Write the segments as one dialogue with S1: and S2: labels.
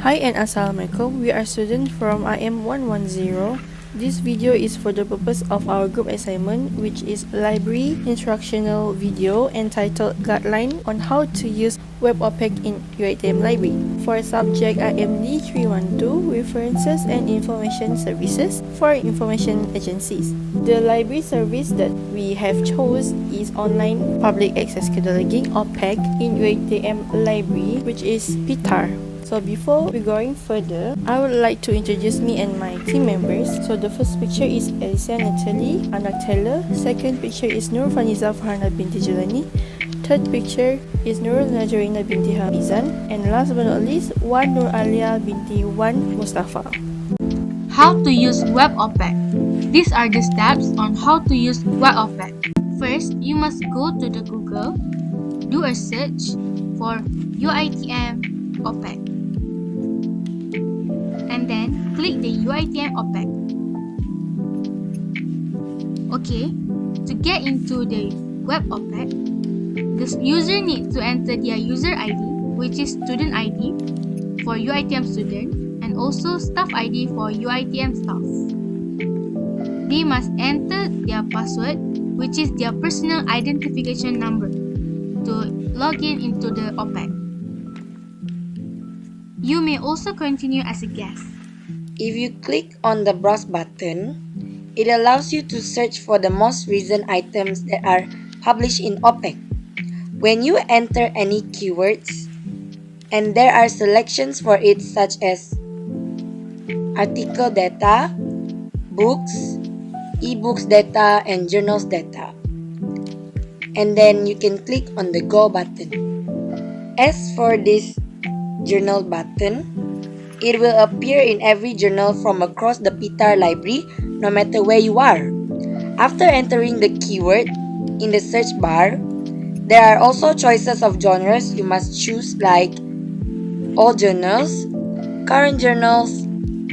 S1: Hi and Assalamualaikum. We are students from IM312. This video is for the purpose of our group assignment, which is library instructional video entitled Guideline on how to use Web-OPAC in UiTM library. For subject IMD312, References and Information Services for information agencies. The library service that we have chose is Online Public Access Cataloging or PAC in UiTM library, which is PTAR. So before we going further, I would like to introduce me and my team members. So the first picture is Alecia, Nathalie, Anak. Second picture is NurFaniza, Farhana, Binti, Jolani. Third picture is Nurul, Najwarryna, Binti, Hamizan. And last but not least, one Aliyyah, Binti, one Mustaffa.
S2: How to use Web-OPAC. These are the steps on how to use Web-OPAC. First, you must go to the Google, do a search for UiTM OPAC, and then click the UiTM OPAC. Okay, to get into the Web-OPAC, the user needs to enter their user ID, which is student ID for UiTM student, and also staff ID for UiTM staff. They must enter their password, which is their personal identification number, to log in into the OPAC. You may also continue as a guest.
S3: If you click on the browse button, it allows you to search for the most recent items that are published in OPAC. When you enter any keywords, and there are selections for it such as article data, books, ebooks data, and journals data. And then you can click on the Go button. As for this journal button, it will appear in every journal from across the PTAR library, no matter where you are. After entering the keyword in the search bar, there are also choices of genres you must choose, like all journals, current journals,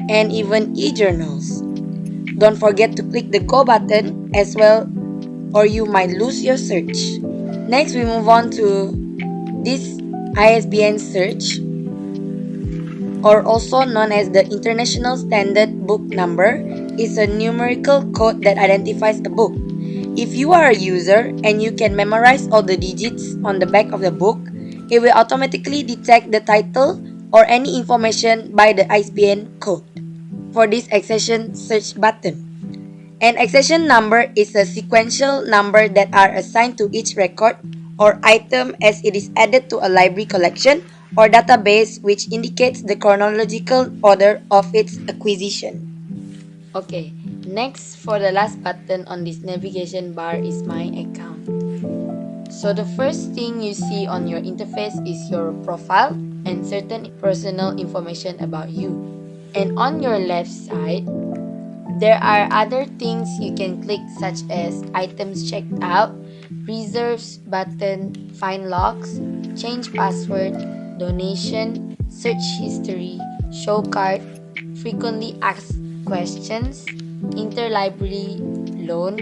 S3: and even e-journals. Don't forget to click the Go button as well, or you might lose your search. Next, we move on to this ISBN search, or also known as the International Standard Book Number, is a numerical code that identifies a book. If you are a user and you can memorize all the digits on the back of the book, it will automatically detect the title or any information by the ISBN code. For this accession search button, an accession number is a sequential number that are assigned to each record or item as it is added to a library collection or database, which indicates the chronological order of its acquisition. Okay, next, for the last button on this navigation bar is My Account. So the first thing you see on your interface is your profile and certain personal information about you. And on your left side, there are other things you can click, such as items checked out, reserves button, find logs, change password, donation, search history, show card, frequently asked questions, interlibrary loan,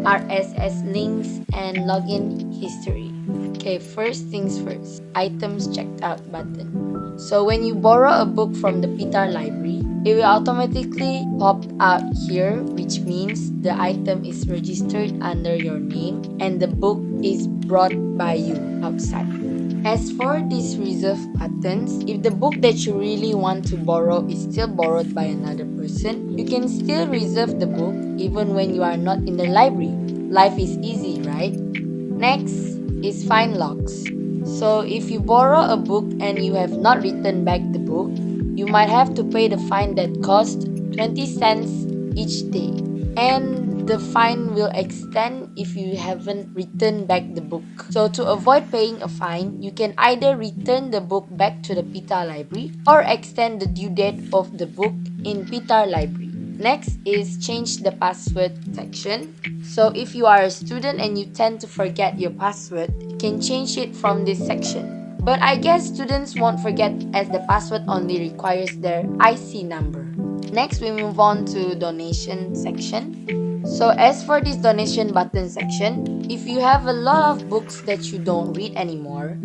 S3: RSS links, and login history. Okay, first things first, items checked out button. So when you borrow a book from the PTAR library, it will automatically pop out here, which means the item is registered under your name and the book is brought by you outside. As for these reserve buttons, if the book that you really want to borrow is still borrowed by another person, you can still reserve the book even when you are not in the library. Life is easy, right? Next is find logs. So if you borrow a book and you have not returned back the book, you might have to pay the fine that costs 20 cents each day. And the fine will extend if you haven't returned back the book. So to avoid paying a fine, you can either return the book back to the PTAR library or extend the due date of the book in PTAR library. Next is change the password section. So if you are a student and you tend to forget your password, you can change it from this section. But I guess students won't forget, as the password only requires their IC number. Next, we move on to donation section. So as for this donation button section, if you have a lot of books that you don't read anymore,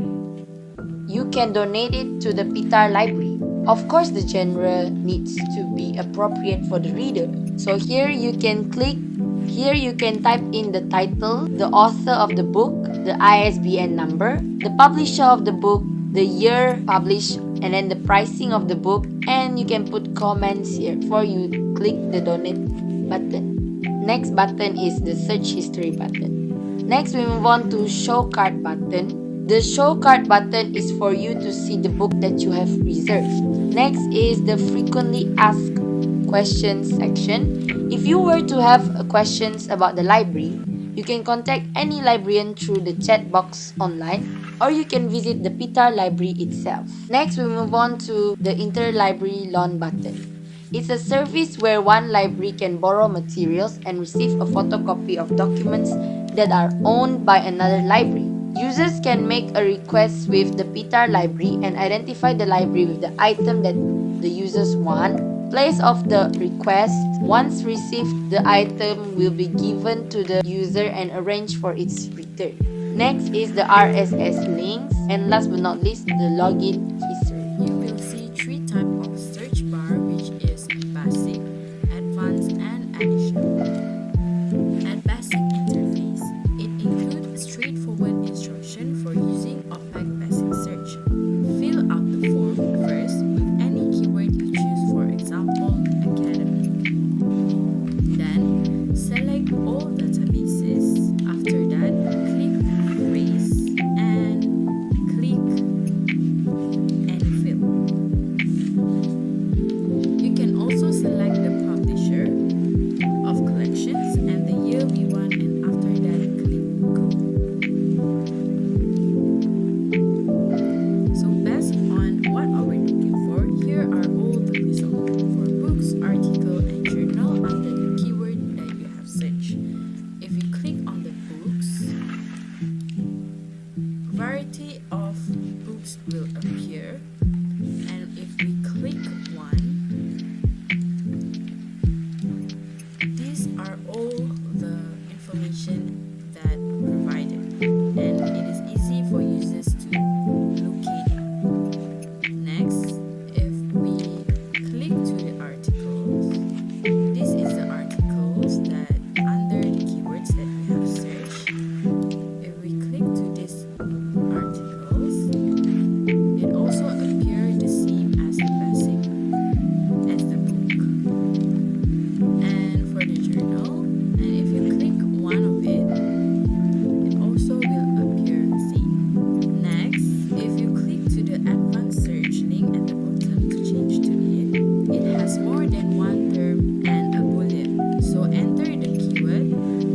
S3: you can donate it to the PTAR library. Of course, the genre needs to be appropriate for the reader. So here you can type in the title, the author of the book, the ISBN number, the publisher of the book, the year published, and then the pricing of the book, and you can put comments here before you click the donate button. Next button is the search history button. Next, we move on to show card button. The show card button is for you to see the book that you have reserved. Next is the frequently asked questions section. If you were to have questions about the library, you can contact any librarian through the chat box online, or you can visit the PTAR library itself. Next, we move on to the interlibrary loan button. It's a service where one library can borrow materials and receive a photocopy of documents that are owned by another library. Users can make a request with the PTAR library and identify the library with the item that the users want. Place of the request. Once received, the item will be given to the user and arranged for its return. Next is the RSS links, and last but not least, the login history.
S4: You will see three types of search bar, which is basic, advanced, and additional. At basic interface, it includes straightforward instruction for using OPAC basic search. Fill out the form first with any keyword you choose, for example, academic. Then, select all databases. After that, click phrase and click any field. You can also select the publisher of collections and the year we want, and after that click go. So based on what are we looking for, here are all the results for books, article, and journal under the keyword that you have searched. If you click on the books, variety of books will appear, and if we click one, these are all the information that provided, and it is easy for users to locate it. Next, if we click to the articles, this is the articles that under the keywords that we have searched. If we click to these articles, it also appears the same as the basic as the book. And for the journal, and if you click one of it also will appear the same. Next, if you click to the advanced search link at the bottom to change to it has more than one term and a boolean. So enter the keyword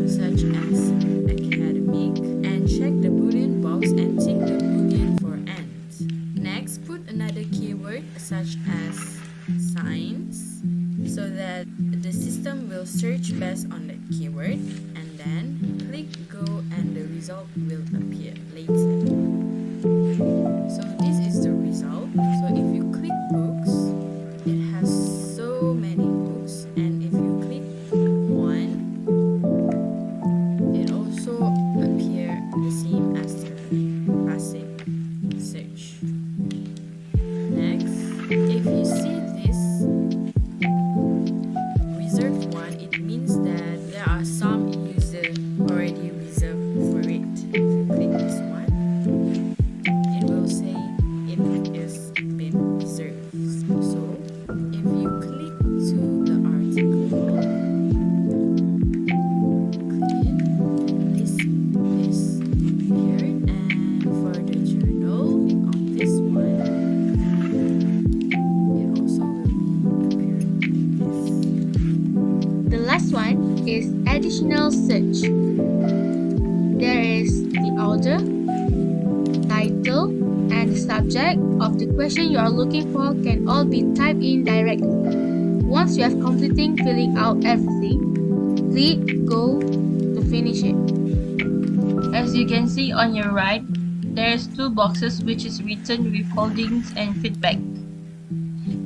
S4: such as academic and check the boolean box and tick the boolean for and. Next, put another keyword such as science so that the system will search based on that keyword, and then click go and the result will appear later. So this is the result. So if you click books, it has so many books, and if you click one, it also appear the same as the basic search. Next, if you see this reserved one, it means that there are some users already reserved for it. If you click this one, it will say it is been reserved. So if you click to the article, click it, this is appeared, and for the journal, click on this one, it also will be appeared like this.
S2: The last one is additional search. There is the author, title, and the subject of the question you are looking for can all be typed in directly. Once you have completing filling out everything, click go to finish it.
S1: As you can see on your right, there is two boxes which is written with holdings and feedback.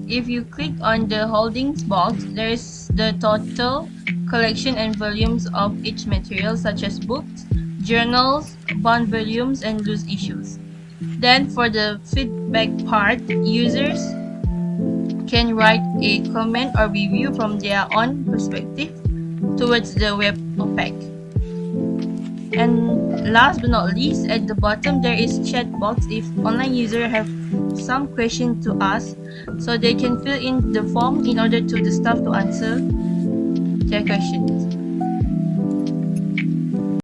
S1: If you click on the holdings box, there is the total collection and volumes of each material, such as books, journals, bound volumes, and loose issues. Then for the feedback part, users can write a comment or review from their own perspective towards the Web-OPAC. And last but not least, at the bottom there is chat box if online user have some question to ask, so they can fill in the form in order to the staff to answer their questions.